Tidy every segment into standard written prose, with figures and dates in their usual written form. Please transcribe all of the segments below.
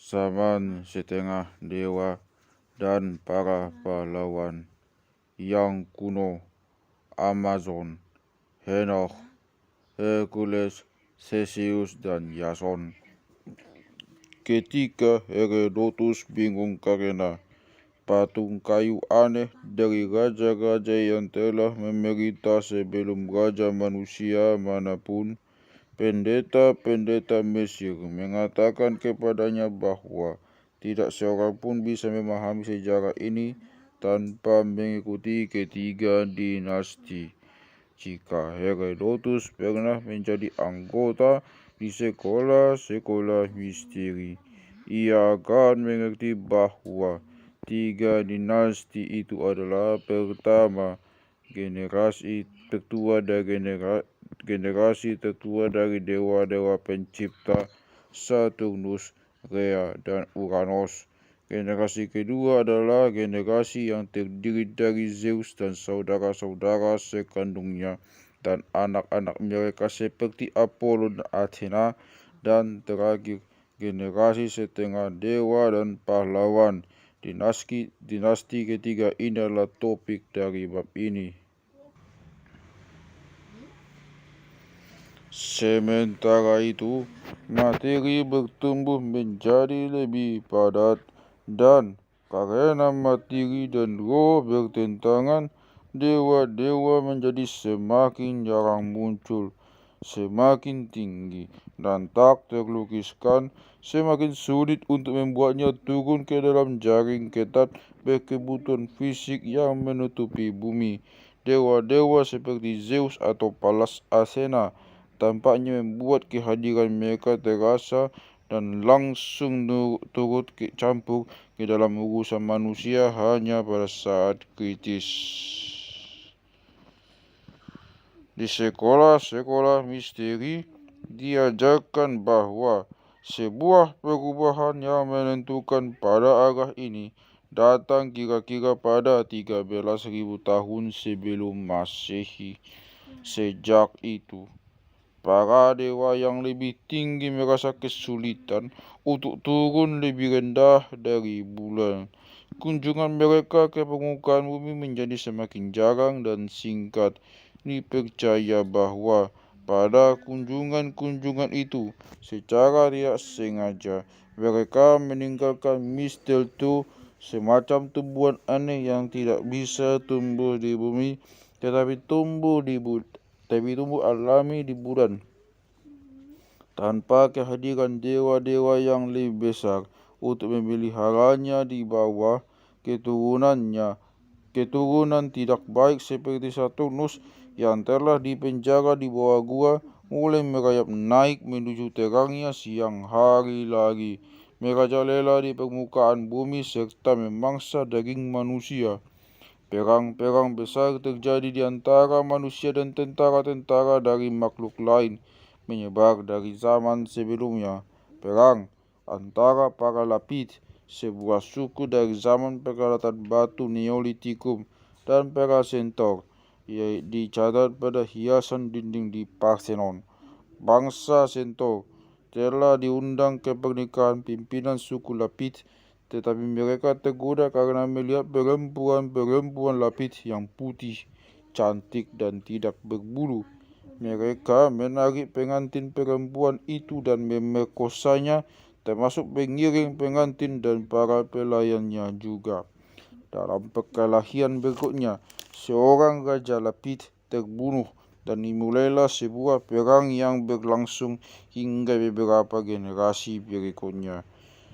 zaman setengah dewa dan para pahlawan yang kuno, Amazon, Henoch, Hercules, Theseus, dan Yason. Ketika Herodotus bingung karena patung kayu aneh dari raja-raja yang telah memerintah sebelum raja manusia manapun, pendeta-pendeta Mesir mengatakan kepadanya bahwa tidak seorang pun bisa memahami sejarah ini tanpa mengikuti ketiga dinasti. Jika Herodotus pernah menjadi anggota di sekolah-sekolah misteri, ia akan mengerti bahwa tiga dinasti itu adalah pertama, generasi tertua dari dewa-dewa pencipta Saturnus, Rhea, dan Uranus. Generasi kedua adalah generasi yang terdiri dari Zeus dan saudara-saudara sekandungnya dan anak-anak mereka seperti Apollo dan Athena. Dan terakhir, generasi setengah dewa dan pahlawan. Dinasti ketiga ini adalah topik dari bab ini. Sementara itu, materi bertumbuh menjadi lebih padat, dan karena materi dan roh bertentangan, dewa-dewa menjadi semakin jarang muncul, semakin tinggi, dan tak terlukiskan. Semakin sulit untuk membuatnya turun ke dalam jaring ketat berkebutuhan fisik yang menutupi bumi. Dewa-dewa seperti Zeus atau Pallas Athena tampaknya membuat kehadiran mereka terasa dan langsung turut campur ke dalam urusan manusia hanya pada saat kritis. Di sekolah-sekolah misteri diajarkan bahwa sebuah perubahan yang menentukan pada arah ini datang kira-kira pada 13.000 tahun sebelum Masehi. Sejak itu, para dewa yang lebih tinggi merasa kesulitan untuk turun lebih rendah dari bulan. Kunjungan mereka ke permukaan bumi menjadi semakin jarang dan singkat. Dipercaya bahwa pada kunjungan-kunjungan itu, secara tidak sengaja, mereka meninggalkan mistletoe, semacam tumbuhan aneh yang tidak bisa tumbuh di bumi, tetapi tumbuh alami di bulan. Tanpa kehadiran dewa-dewa yang lebih besar untuk memeliharanya di bawah, keturunan tidak baik seperti Saturnus yang telah dipenjara di bawah gua mulai merayap naik menuju terangnya siang hari lagi, merajalela di permukaan bumi serta memangsa daging manusia. Perang-perang besar terjadi di antara manusia dan tentara-tentara dari makhluk lain, menyebar dari zaman sebelumnya. Perang antara para Lapith, sebuah suku dari zaman peralatan batu Neolitikum, dan para Centaur, dicatat pada hiasan dinding di Parthenon. Bangsa Centaur telah diundang ke pernikahan pimpinan suku Lapith, tetapi mereka tergoda karena melihat perempuan-perempuan Lapith yang putih, cantik, dan tidak berbulu. Mereka menarik pengantin perempuan itu dan memerkosanya, termasuk pengiring pengantin dan para pelayannya juga. Dalam perkelahian berikutnya, seorang raja Lapith terbunuh dan dimulailah sebuah perang yang berlangsung hingga beberapa generasi berikutnya.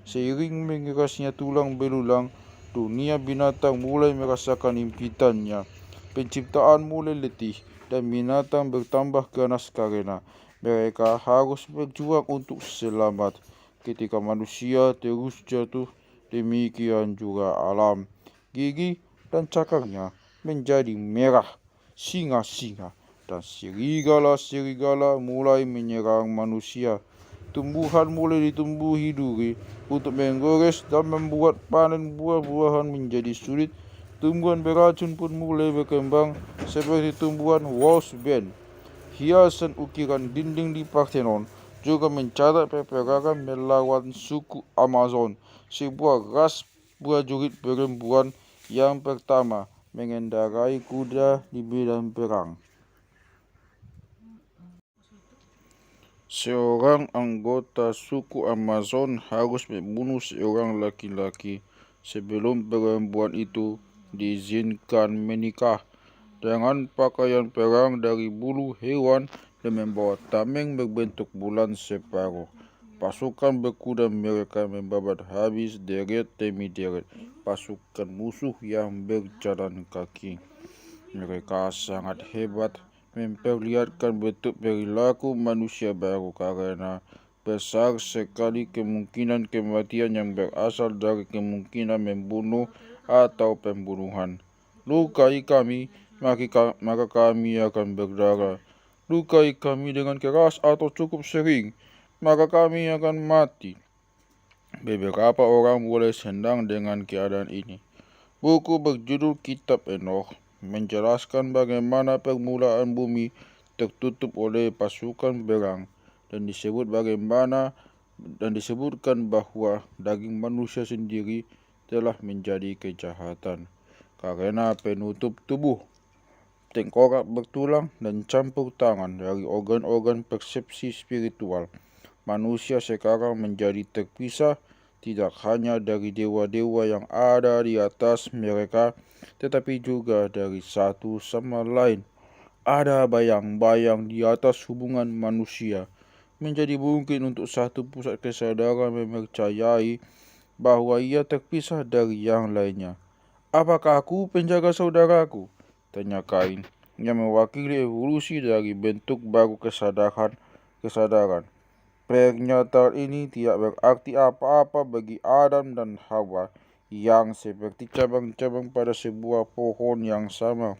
Seiring mengerasnya tulang belulang, dunia binatang mulai merasakan impitannya. Penciptaan mulai letih dan binatang bertambah ganas karena mereka harus berjuang untuk selamat. Ketika manusia terus jatuh, demikian juga alam. Gigi dan cakarnya menjadi merah. Singa-singa dan serigala-serigala mulai menyerang manusia. Tumbuhan mulai ditumbuhi duri untuk menggores dan membuat panen buah-buahan menjadi sulit. Tumbuhan beracun pun mulai berkembang seperti tumbuhan Wolfsbane. Hiasan ukiran dinding di Parthenon juga mencatat peperangan melawan suku Amazon, sebuah ras prajurit perempuan yang pertama mengendarai kuda di medan perang. Seorang anggota suku Amazon harus membunuh seorang laki-laki sebelum perempuan itu diizinkan menikah dengan pakaian perang dari bulu hewan dan membawa tameng berbentuk bulan separuh. Pasukan berkuda mereka membabat habis deret demi deret pasukan musuh yang berjalan kaki. Mereka sangat hebat, memperlihatkan bentuk perilaku manusia baru karena besar sekali kemungkinan kematian yang berasal dari kemungkinan membunuh atau pembunuhan. Lukai kami, maka kami akan berdarah. Lukai kami dengan keras atau cukup sering, maka kami akan mati. Beberapa orang boleh senang dengan keadaan ini. Buku berjudul Kitab Enoch menjelaskan bagaimana permulaan bumi tertutup oleh pasukan perang dan disebutkan bahwa daging manusia sendiri telah menjadi kejahatan karena penutup tubuh, tengkorak bertulang dan campur tangan dari organ-organ persepsi spiritual. Manusia sekarang menjadi terpisah tidak hanya dari dewa-dewa yang ada di atas mereka, tetapi juga dari satu sama lain. Ada bayang-bayang di atas hubungan manusia. Menjadi mungkin untuk satu pusat kesadaran mempercayai bahwa ia terpisah dari yang lainnya. Apakah aku penjaga saudaraku? Tanya Kain, yang mewakili evolusi dari bentuk baru kesadaran. Pernyataan ini tidak berarti apa-apa bagi Adam dan Hawa yang seperti cabang-cabang pada sebuah pohon yang sama.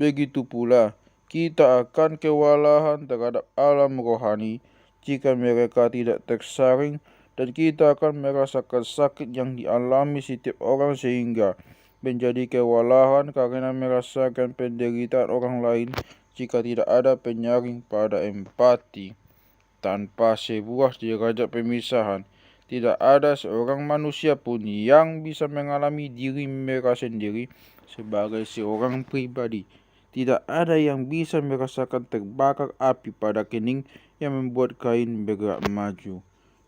Begitu pula, kita akan kewalahan terhadap alam rohani jika mereka tidak tersaring, dan kita akan merasakan sakit yang dialami setiap orang sehingga menjadi kewalahan karena merasakan penderitaan orang lain jika tidak ada penyaring pada empati. Tanpa sebuah derajat pemisahan, tidak ada seorang manusia pun yang bisa mengalami diri mereka sendiri sebagai seorang pribadi. Tidak ada yang bisa merasakan terbakar api pada kening yang membuat kain bergerak maju.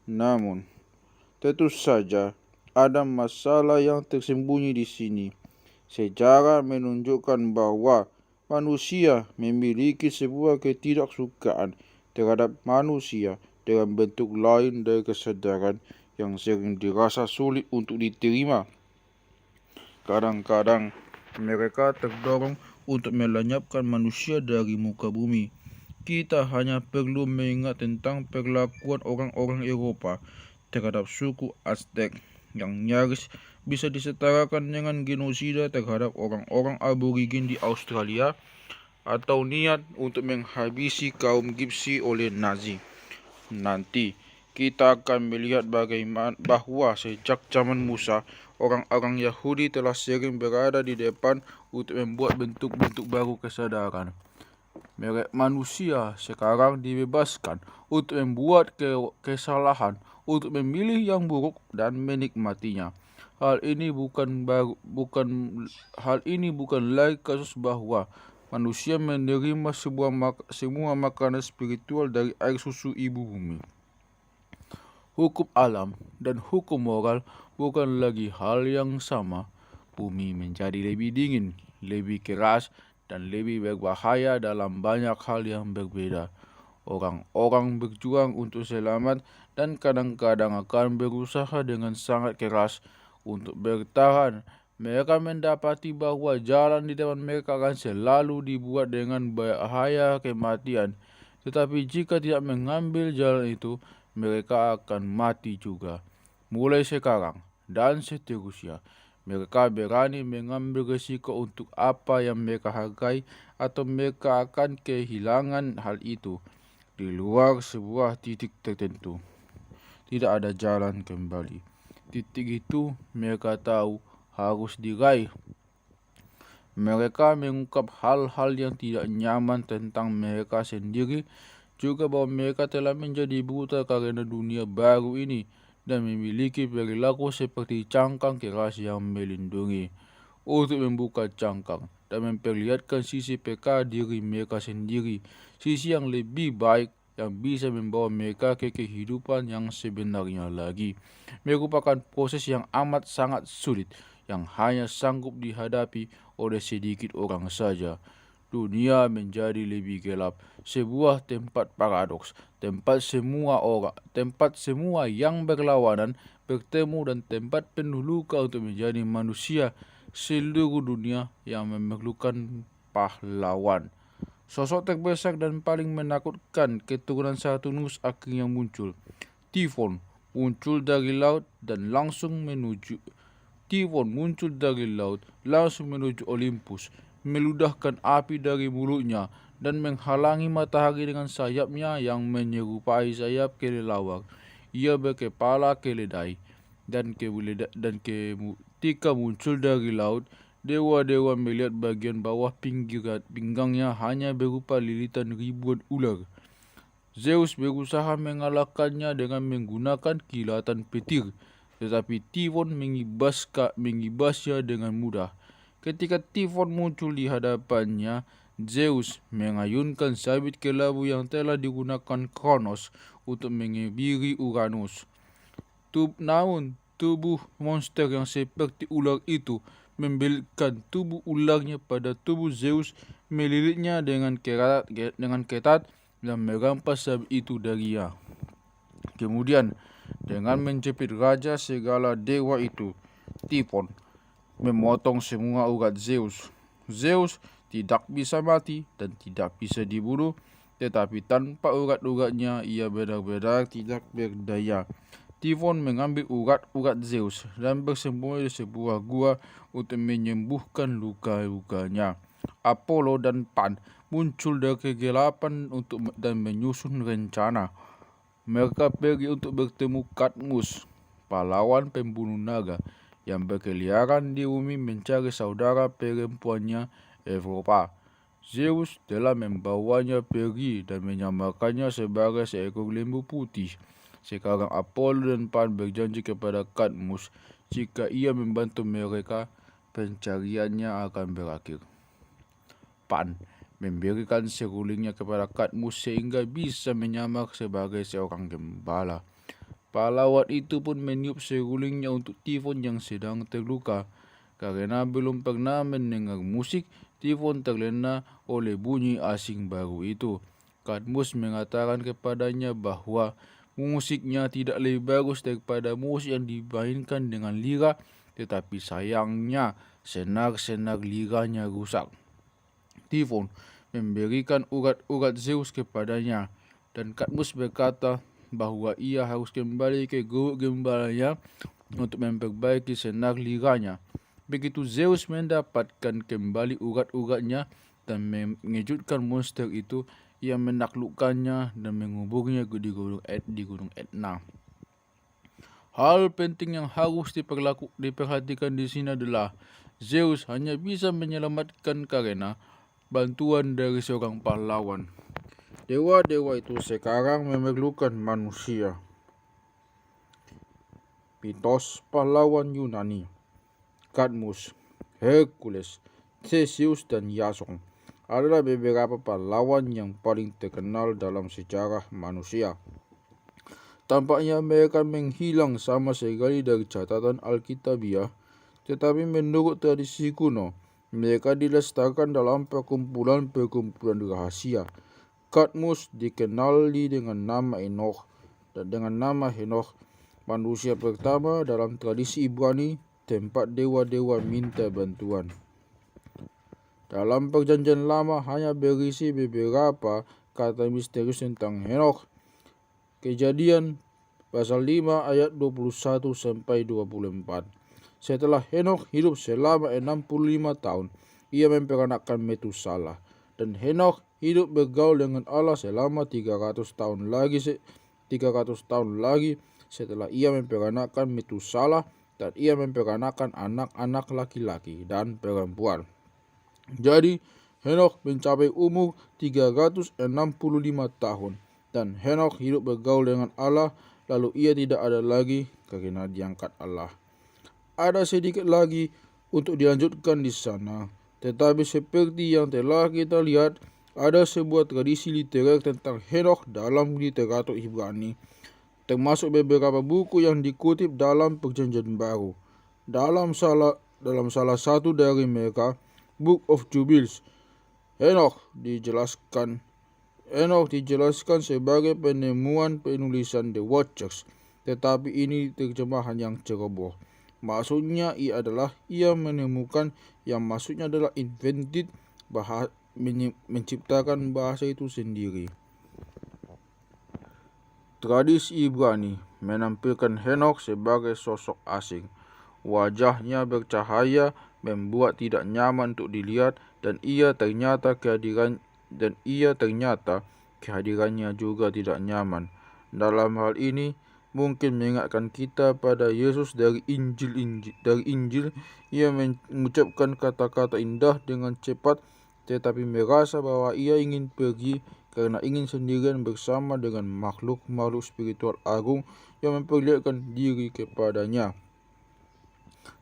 Namun, tentu saja ada masalah yang tersembunyi di sini. Sejarah menunjukkan bahwa manusia memiliki sebuah ketidaksukaan terhadap manusia dalam bentuk lain dari kesadaran yang sering dirasa sulit untuk diterima. Kadang-kadang mereka terdorong untuk melenyapkan manusia dari muka bumi. Kita hanya perlu mengingat tentang perlakuan orang-orang Eropa terhadap suku Aztec yang nyaris bisa disetarakan dengan genosida terhadap orang-orang aborigin di Australia, atau niat untuk menghabisi kaum Gypsy oleh Nazi. Nanti kita akan melihat bagaimana bahwa sejak zaman Musa, orang-orang Yahudi telah sering berada di depan untuk membuat bentuk-bentuk baru kesadaran. Mereka manusia sekarang dibebaskan untuk membuat kesalahan, untuk memilih yang buruk dan menikmatinya. Hal ini bukan lagi kasus bahwa manusia menerima semua makanan spiritual dari air susu ibu bumi. Hukum alam dan hukum moral bukan lagi hal yang sama. Bumi menjadi lebih dingin, lebih keras, dan lebih berbahaya dalam banyak hal yang berbeda. Orang-orang berjuang untuk selamat dan kadang-kadang akan berusaha dengan sangat keras untuk bertahan. Mereka mendapati bahwa jalan di depan mereka akan selalu dibuat dengan bahaya kematian. Tetapi jika tidak mengambil jalan itu, mereka akan mati juga. Mulai sekarang dan seterusnya, mereka berani mengambil risiko untuk apa yang mereka hargai, atau mereka akan kehilangan hal itu. Di luar sebuah titik tertentu, tidak ada jalan kembali. Titik itu mereka tahu harus diraih. Mereka mengungkap hal-hal yang tidak nyaman tentang mereka sendiri juga bahwa mereka telah menjadi buta karena dunia baru ini dan memiliki perilaku seperti cangkang keras yang melindungi untuk membuka cangkang dan memperlihatkan sisi peka diri mereka sendiri, sisi yang lebih baik yang bisa membawa mereka ke kehidupan yang sebenarnya lagi. Merupakan proses yang amat sangat sulit yang hanya sanggup dihadapi oleh sedikit orang saja. Dunia menjadi lebih gelap, sebuah tempat paradoks, tempat semua yang berlawanan bertemu dan tempat penuh luka untuk menjadi manusia seluruh dunia yang memerlukan pahlawan. Sosok terbesar dan paling menakutkan keturunan Saturnus akhirnya muncul. Typhon muncul dari laut dan langsung menuju Typhon muncul dari laut langsung menuju Olympus, meludahkan api dari mulutnya dan menghalangi matahari dengan sayapnya yang menyerupai sayap kelelawar. Ia berkepala keledai dan ketika muncul dari laut, dewa-dewa melihat bagian bawah pinggangnya hanya berupa lilitan ribuan ular. Zeus berusaha mengalahkannya dengan menggunakan kilatan petir, tetapi Typhon mengibasnya dengan mudah. Ketika Typhon muncul di hadapannya, Zeus mengayunkan sabit kelabu yang telah digunakan Kronos untuk mengebiri Uranus. Namun tubuh monster yang seperti ular itu membelitkan tubuh ularnya pada tubuh Zeus, melilitnya dengan ketat dan merampas sabit itu darinya. Kemudian dengan menjepit raja segala dewa itu, Typhon memotong semua urat Zeus. Zeus tidak bisa mati dan tidak bisa dibunuh, tetapi tanpa urat-uratnya ia benar-benar tidak berdaya. Typhon mengambil urat-urat Zeus dan bersembunyi di sebuah gua untuk menyembuhkan luka-lukanya. Apollo dan Pan muncul dari kegelapan dan menyusun rencana. Mereka pergi untuk bertemu Cadmus, pahlawan pembunuh naga yang berkeliaran di bumi mencari saudara perempuannya Europa. Zeus telah membawanya pergi dan menyamakannya sebagai seekor lembu putih. Sekarang Apollo dan Pan berjanji kepada Cadmus, jika ia membantu mereka, pencariannya akan berakhir. Pan memberikan serulingnya kepada Cadmus sehingga bisa menyamar sebagai seorang gembala. Pahlawan itu pun meniup serulingnya untuk Typhon yang sedang terluka. Karena belum pernah mendengar musik, Typhon terlena oleh bunyi asing baru itu. Cadmus mengatakan kepadanya bahwa musiknya tidak lebih bagus daripada musik yang dimainkan dengan lira, tetapi sayangnya senar-senar liranya rusak. Typhon memberikan urat-urat Zeus kepadanya, dan Cadmus berkata bahwa ia harus kembali ke guru gembalanya untuk memperbaiki senar liranya. Begitu Zeus mendapatkan kembali urat-uratnya dan mengejutkan monster itu, ia menaklukkannya dan menguburnya di gunung Etna. Hal penting yang harus diperhatikan di sini adalah Zeus hanya bisa menyelamatkan karena bantuan dari seorang pahlawan. Dewa-dewa itu sekarang memerlukan manusia. Mitos pahlawan Yunani, Cadmus, Hercules, Theseus, dan Jason adalah beberapa pahlawan yang paling terkenal dalam sejarah manusia. Tampaknya mereka menghilang sama sekali dari catatan Alkitabiah, tetapi menurut tradisi kuno, mereka dilestarikan dalam perkumpulan-perkumpulan rahasia. Cadmus dikenali dengan nama Enoch, dan dengan nama Henoch, manusia pertama dalam tradisi Ibrani, tempat dewa-dewa minta bantuan. Dalam perjanjian lama hanya berisi beberapa kata misterius tentang Henoch. Kejadian pasal 5 ayat 21 sampai 24. Setelah Henoch hidup selama 65 tahun, ia memperanakkan Metusala. Dan Henoch hidup bergaul dengan Allah selama 300 tahun lagi setelah ia memperanakkan Metusala, dan ia memperanakkan anak-anak laki-laki dan perempuan. Jadi Henoch mencapai umur 365 tahun. Dan Henokh hidup bergaul dengan Allah, lalu ia tidak ada lagi karena diangkat Allah. Ada sedikit lagi untuk dilanjutkan di sana, tetapi seperti yang telah kita lihat, ada sebuah tradisi literer tentang Henokh dalam literatur Ibrani, termasuk beberapa buku yang dikutip dalam Perjanjian Baru. Dalam salah satu dari mereka, Book of Jubilees, Henokh dijelaskan sebagai penemuan penulisan The Watchers, tetapi ini terjemahan yang ceroboh. Maksudnya ia menemukan, yang maksudnya adalah invented, menciptakan bahasa itu sendiri. Tradisi Ibrani menampilkan Henokh sebagai sosok asing. Wajahnya bercahaya, membuat tidak nyaman untuk dilihat, dan ia ternyata kehadirannya juga tidak nyaman. Dalam hal ini mungkin mengingatkan kita pada Yesus dari Injil. Ia mengucapkan kata-kata indah dengan cepat, tetapi merasa bahwa ia ingin pergi karena ingin sendirian bersama dengan makhluk-makhluk spiritual agung yang memperlihatkan diri kepadanya.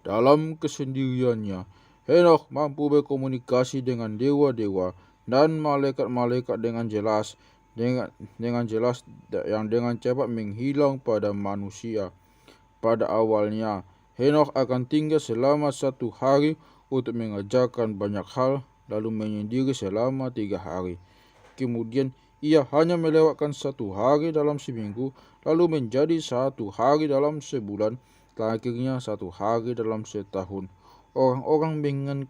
Dalam kesendiriannya, Henokh mampu berkomunikasi dengan dewa-dewa dan malaikat-malaikat dengan jelas yang dengan cepat menghilang pada manusia. Pada awalnya, Henokh akan tinggal selama 1 hari untuk mengajarkan banyak hal, lalu menyendiri selama 3 hari. Kemudian ia hanya melewatkan 1 hari dalam seminggu, lalu menjadi 1 hari dalam sebulan, akhirnya 1 hari dalam setahun. Orang-orang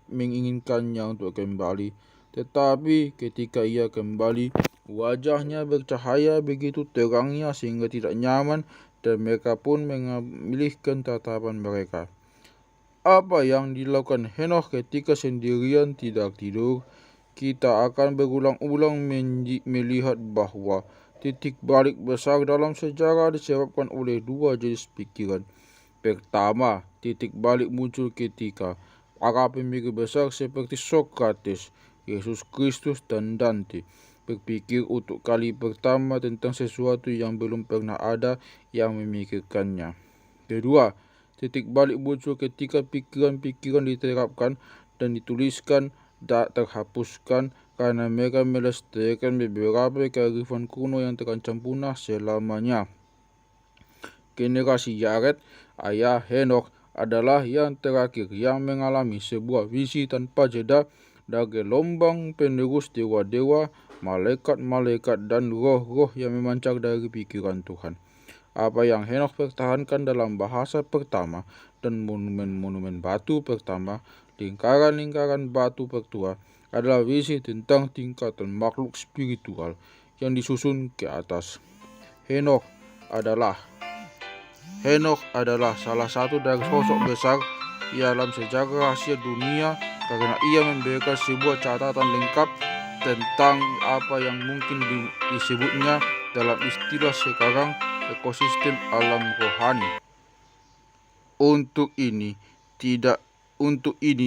menginginkannya untuk kembali, tetapi ketika ia kembali, wajahnya bercahaya begitu terangnya sehingga tidak nyaman, dan mereka pun mengalihkan tatapan mereka. Apa yang dilakukan Henokh ketika sendirian tidak tidur? Kita akan berulang-ulang melihat bahwa titik balik besar dalam sejarah disebabkan oleh 2 jenis pikiran. Pertama, titik balik muncul ketika para pemikir besar seperti Sokrates, Yesus Kristus, dan Dante berpikir untuk kali pertama tentang sesuatu yang belum pernah ada yang memikirkannya. Kedua, titik balik muncul ketika pikiran-pikiran diterapkan dan dituliskan tak terhapuskan karena mereka melestarikan beberapa kearifan kuno yang terancam punah selamanya. Generasi Yared, ayah Henokh, adalah yang terakhir yang mengalami sebuah visi tanpa jeda dari gelombang penerus dewa-dewa, malaikat-malaikat, dan roh-roh yang memancar dari pikiran Tuhan. Apa yang Henokh pertahankan dalam bahasa pertama dan monumen-monumen batu pertama, lingkaran-lingkaran batu pertua, adalah visi tentang tingkatan makhluk spiritual yang disusun ke atas. Henokh adalah salah satu dari sosok besar dalam sejarah rahasia dunia karena ia memberikan sebuah catatan lengkap tentang apa yang mungkin disebutnya dalam istilah sekarang ekosistem alam rohani. Untuk ini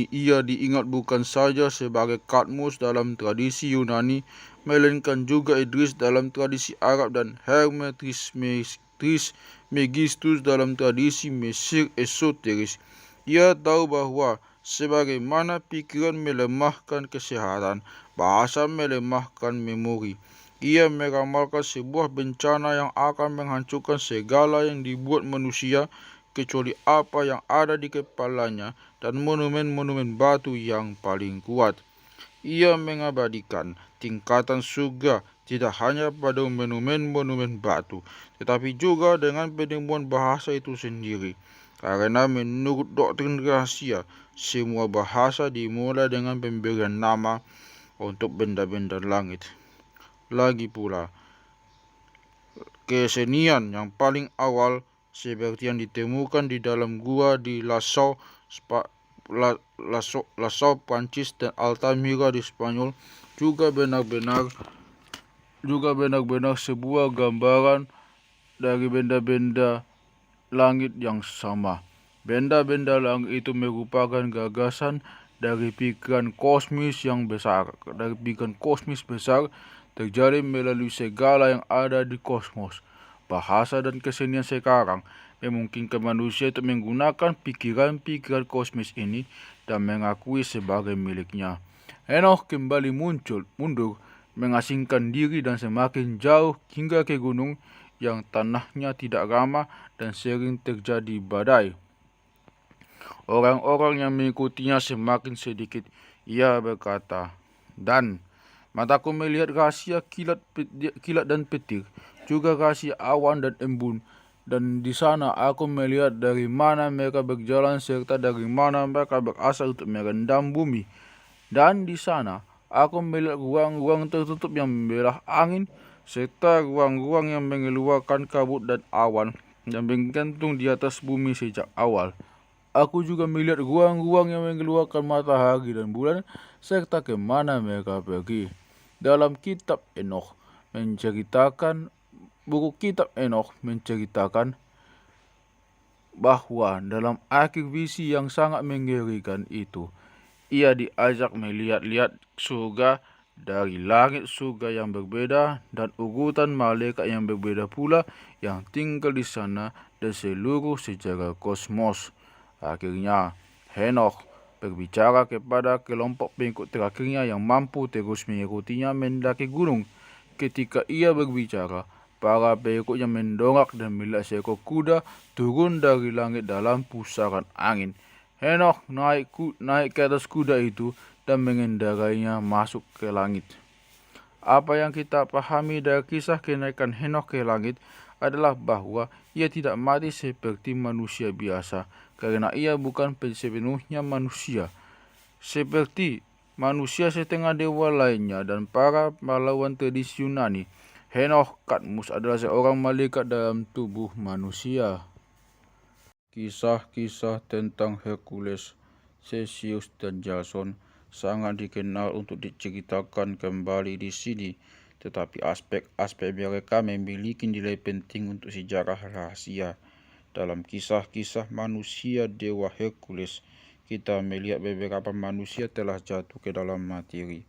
ia diingat bukan saja sebagai Kadmos dalam tradisi Yunani, melainkan juga Idris dalam tradisi Arab dan Hermes Trismegistus dalam tradisi Mesir esoteris. Ia tahu bahwa sebagaimana pikiran melemahkan kesehatan, bahasa melemahkan memori. Ia meramalkan sebuah bencana yang akan menghancurkan segala yang dibuat manusia, kecuali apa yang ada di kepalanya dan monumen-monumen batu yang paling kuat. Ia mengabadikan tingkatan surga tidak hanya pada monumen-monumen batu, tetapi juga dengan penemuan bahasa itu sendiri. Karena menurut doktrin rahasia, semua bahasa dimulai dengan pemberian nama untuk benda-benda langit. Lagi pula, kesenian yang paling awal seperti yang ditemukan di dalam gua di Lascaux, Prancis, dan Altamira di Spanyol juga benar-benar sebuah gambaran dari benda-benda langit yang sama. Benda-benda langit itu merupakan gagasan dari pikiran kosmis besar, terjadi melalui segala yang ada di kosmos. Bahasa dan kesenian sekarang memungkinkan manusia untuk menggunakan pikiran-pikiran kosmis ini dan mengakui sebagai miliknya. Enoch kembali mundur, mengasingkan diri dan semakin jauh hingga ke gunung yang tanahnya tidak ramah dan sering terjadi badai. Orang-orang yang mengikutinya semakin sedikit. Ia berkata, "Dan mataku melihat rahasia kilat dan petir, juga rahasia awan dan embun. Dan di sana aku melihat dari mana mereka berjalan serta dari mana mereka berasal untuk merendam bumi. Dan di sana aku melihat ruang-ruang tertutup yang membelah angin, serta ruang-ruang yang mengeluarkan kabut dan awan yang bergantung di atas bumi sejak awal. Aku juga melihat ruang-ruang yang mengeluarkan matahari dan bulan, serta kemana mereka pergi." Dalam kitab Enoch menceritakan, buku kitab Enoch menceritakan bahwa dalam akhir visi yang sangat mengerikan itu, ia diajak melihat-lihat surga dari langit surga yang berbeda dan urutan malaikat yang berbeda pula yang tinggal di sana dan seluruh sejarah kosmos. Akhirnya, Henokh berbicara kepada kelompok pengikut terakhirnya yang mampu terus mengikutinya mendaki gunung. Ketika ia berbicara, para pengikutnya mendongak dan melihat seekor kuda turun dari langit dalam pusaran angin. Henokh naik ke atas kuda itu dan mengendarainya masuk ke langit. Apa yang kita pahami dari kisah kenaikan Henokh ke langit adalah bahwa ia tidak mati seperti manusia biasa, karena ia bukan sepenuhnya manusia. Seperti manusia setengah dewa lainnya dan para pahlawan tradisi Yunani, Henokh Kadmus adalah seorang malaikat dalam tubuh manusia. Kisah-kisah tentang Hercules, Theseus, dan Jason sangat dikenal untuk diceritakan kembali di sini, tetapi aspek-aspek mereka memiliki nilai penting untuk sejarah rahasia. Dalam kisah-kisah manusia dewa Hercules, kita melihat beberapa manusia telah jatuh ke dalam materi.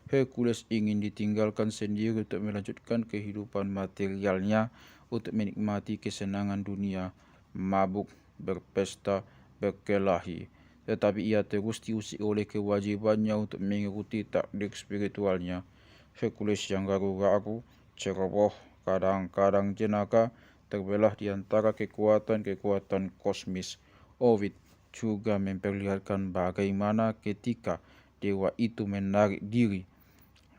Hercules ingin ditinggalkan sendiri untuk melanjutkan kehidupan materialnya, untuk menikmati kesenangan dunia, mabuk, berpesta, berkelahi. Tetapi ia terus diusik oleh kewajibannya untuk mengikuti takdir spiritualnya. Hercules yang ragu-ragu, ceroboh, kadang-kadang jenaka, terbelah di antara kekuatan-kekuatan kosmis. Ovid juga memperlihatkan bagaimana ketika dewa itu menarik diri,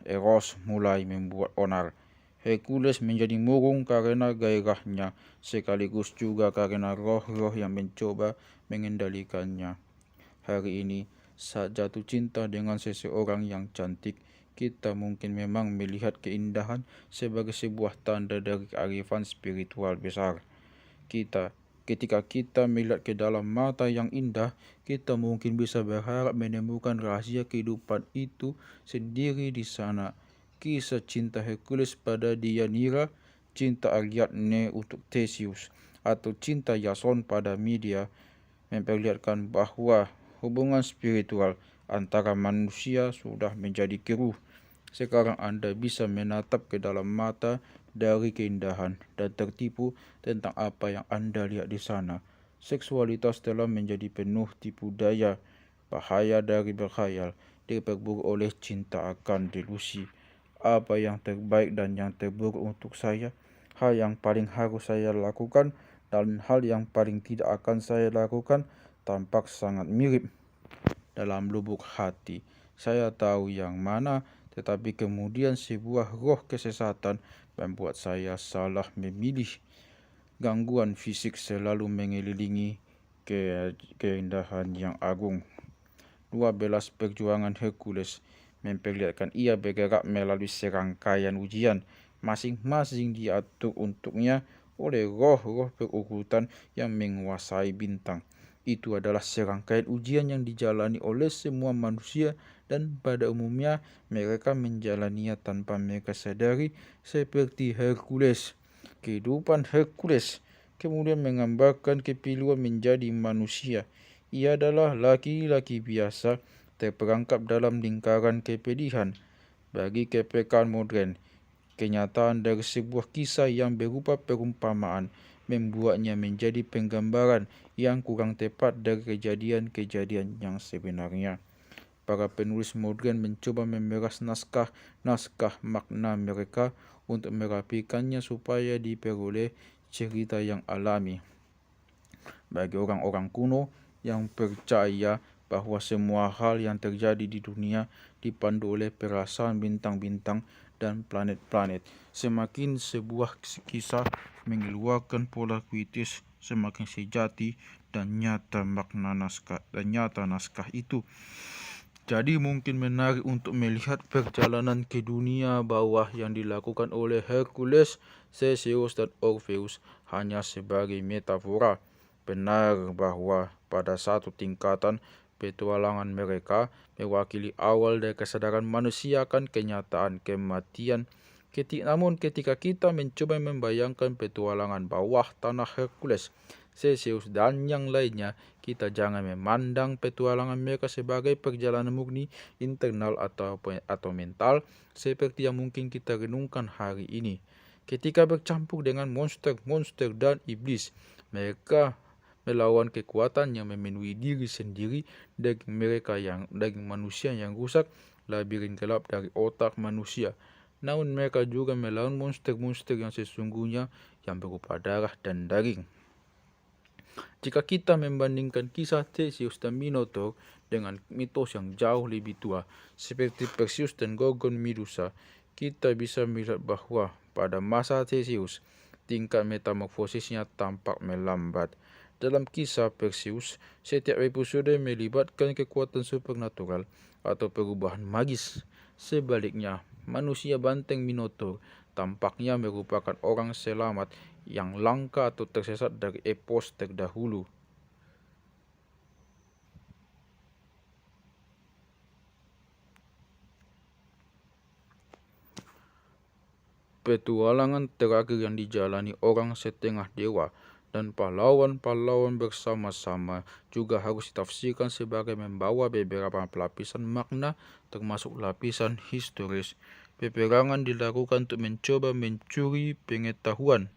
Eros mulai membuat onar. Hercules menjadi murung karena gairahnya, sekaligus juga karena roh-roh yang mencoba mengendalikannya. Hari ini, saat jatuh cinta dengan seseorang yang cantik, kita mungkin memang melihat keindahan sebagai sebuah tanda dari kearifan spiritual besar. Ketika kita melihat ke dalam mata yang indah, kita mungkin bisa berharap menemukan rahasia kehidupan itu sendiri di sana. Kisah cinta Hercules pada Deianira, cinta Ariadne untuk Theseus, atau cinta Jason pada Medea memperlihatkan bahwa hubungan spiritual antara manusia sudah menjadi keruh. Sekarang Anda bisa menatap ke dalam mata dari keindahan dan tertipu tentang apa yang Anda lihat di sana. Seksualitas telah menjadi penuh tipu daya, bahaya dari berkhayal, diperburuk oleh cinta akan delusi. Apa yang terbaik dan yang terburuk untuk saya, hal yang paling harus saya lakukan, dan hal yang paling tidak akan saya lakukan, tampak sangat mirip. Dalam lubuk hati, saya tahu yang mana, tetapi kemudian sebuah roh kesesatan membuat saya salah memilih. Gangguan fisik selalu mengelilingi keindahan yang agung. 12 perjuangan Hercules memperlihatkan ia bergerak melalui serangkaian ujian, masing-masing diatur untuknya oleh roh-roh berurutan yang menguasai bintang. Itu adalah serangkaian ujian yang dijalani oleh semua manusia, dan pada umumnya mereka menjalaninya tanpa mereka sadari, seperti Hercules. Kehidupan Hercules kemudian menggambarkan kepiluan menjadi manusia. Ia adalah laki-laki biasa terperangkap dalam lingkaran kepedihan. Bagi kepekaan modern, Kenyataan dari sebuah kisah yang berupa perumpamaan membuatnya menjadi penggambaran yang kurang tepat dari kejadian-kejadian yang sebenarnya. Para penulis modern mencoba memeras naskah makna mereka untuk merapikannya supaya diperoleh cerita yang alami. Bagi orang-orang kuno yang percaya bahwa semua hal yang terjadi di dunia dipandu oleh perasaan bintang-bintang dan planet-planet, semakin sebuah kisah mengeluarkan pola kritis semakin sejati dan nyata makna naskah itu. Jadi mungkin menarik untuk melihat perjalanan ke dunia bawah yang dilakukan oleh Hercules, Theseus, dan Orpheus hanya sebagai metafora. Benar bahwa pada satu tingkatan petualangan mereka mewakili awal dari kesadaran manusia akan kenyataan kematian. Namun ketika kita mencoba membayangkan petualangan bawah tanah Hercules, Theseus, dan yang lainnya, kita jangan memandang petualangan mereka sebagai perjalanan murni internal atau mental seperti yang mungkin kita renungkan hari ini. Ketika bercampur dengan monster-monster dan iblis, mereka melawan kekuatan yang memenuhi diri sendiri. Daging manusia yang rusak, labirin gelap dari otak manusia. Namun mereka juga melawan monster-monster yang sesungguhnya yang berupa darah dan daging. Jika kita membandingkan kisah Theseus dan Minotaur dengan mitos yang jauh lebih tua seperti Perseus dan Gorgon Medusa, kita bisa melihat bahwa pada masa Theseus, tingkat metamorfosisnya tampak melambat. Dalam kisah Perseus, setiap episode melibatkan kekuatan supernatural atau perubahan magis. Sebaliknya, manusia banteng Minotaur tampaknya merupakan orang selamat yang langka atau tersesat dari epos terdahulu. Petualangan terakhir yang dijalani orang setengah dewa dan pahlawan-pahlawan bersama-sama juga harus ditafsirkan sebagai membawa beberapa lapisan makna, termasuk lapisan historis. Peperangan dilakukan untuk mencoba mencuri pengetahuan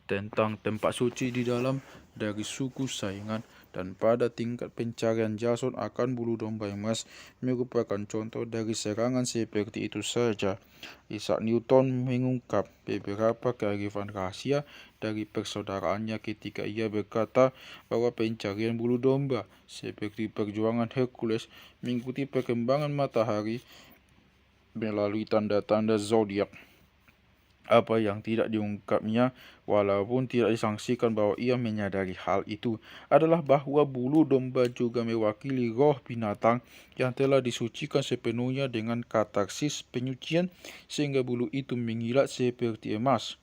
tentang tempat suci di dalam dari suku saingan, dan pada tingkat pencarian Jason akan bulu domba emas merupakan contoh dari serangan seperti itu saja. Isaac Newton mengungkap beberapa kearifan rahasia dari persaudaraannya ketika ia berkata bahwa pencarian bulu domba seperti perjuangan Hercules mengikuti perkembangan matahari melalui tanda-tanda zodiak. Apa yang tidak diungkapnya, walaupun tidak disangsikan bahwa ia menyadari hal itu, adalah bahwa bulu domba juga mewakili roh binatang yang telah disucikan sepenuhnya dengan katarsis penyucian, sehingga bulu itu mengilat seperti emas.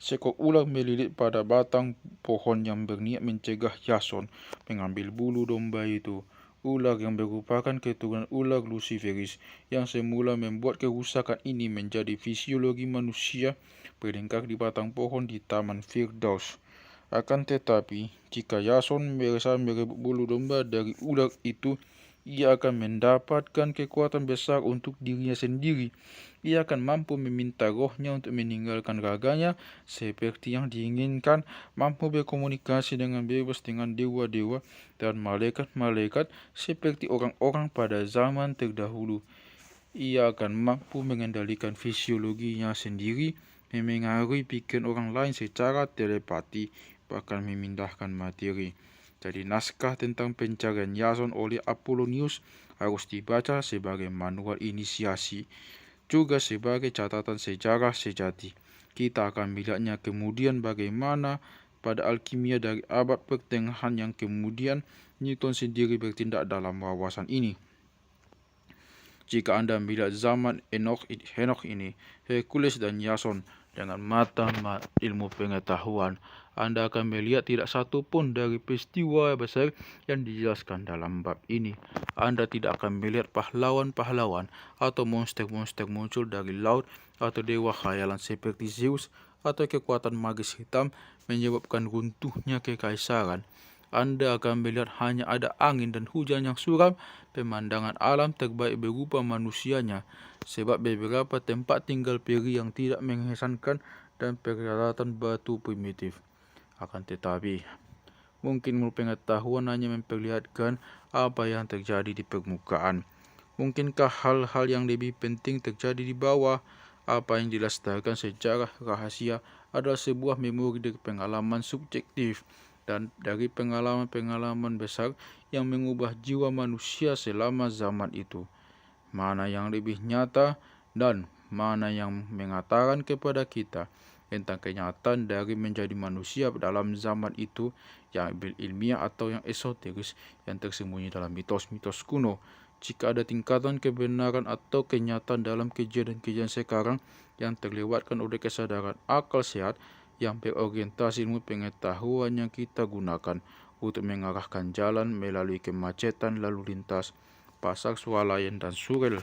Seekor ular melilit pada batang pohon yang berniat mencegah Jason mengambil bulu domba itu. Ular yang merupakan keturunan ular Luciferis yang semula membuat kerusakan ini menjadi fisiologi manusia berlingkar di batang pohon di Taman Firdaus. Akan tetapi, jika Jason berusaha merebut bulu domba dari ular itu, ia akan mendapatkan kekuatan besar untuk dirinya sendiri. Ia akan mampu meminta rohnya untuk meninggalkan raganya seperti yang diinginkan, mampu berkomunikasi dengan bebas dengan dewa-dewa dan malaikat-malaikat seperti orang-orang pada zaman terdahulu. Ia akan mampu mengendalikan fisiologinya sendiri, memengaruhi pikiran orang lain secara telepati, bahkan memindahkan materi. Jadi naskah tentang pencarian Jason oleh Apollonius harus dibaca sebagai manual inisiasi, juga sebagai catatan sejarah sejati. Kita akan melihatnya kemudian bagaimana pada alkimia dari abad pertengahan yang kemudian Newton sendiri bertindak dalam wawasan ini. Jika Anda melihat zaman Henokh ini, Hercules dan Jason dengan mata ilmu pengetahuan, Anda akan melihat tidak satu pun dari peristiwa besar yang dijelaskan dalam bab ini. Anda tidak akan melihat pahlawan-pahlawan atau monster-monster muncul dari laut atau dewa khayalan seperti Zeus atau kekuatan magis hitam menyebabkan runtuhnya kekaisaran. Anda akan melihat hanya ada angin dan hujan yang suram, pemandangan alam terbaik berupa manusianya, sebab beberapa tempat tinggal peri yang tidak mengesankan dan peralatan batu primitif. Akan tetapi, mungkin pengetahuan hanya memperlihatkan apa yang terjadi di permukaan. Mungkinkah hal-hal yang lebih penting terjadi di bawah? Apa yang dilestarikan secara rahasia adalah sebuah memori dari pengalaman subjektif dan dari pengalaman-pengalaman besar yang mengubah jiwa manusia selama zaman itu. Mana yang lebih nyata dan mana yang mengatakan kepada kita tentang kenyataan dari menjadi manusia dalam zaman itu, yang ilmiah atau yang esoteris yang tersembunyi dalam mitos-mitos kuno. Jika ada tingkatan kebenaran atau kenyataan dalam kejadian-kejadian sekarang yang terlewatkan oleh kesadaran akal sehat yang berorientasi ilmu pengetahuan yang kita gunakan untuk mengarahkan jalan melalui kemacetan lalu lintas, pasar swalayan dan surel.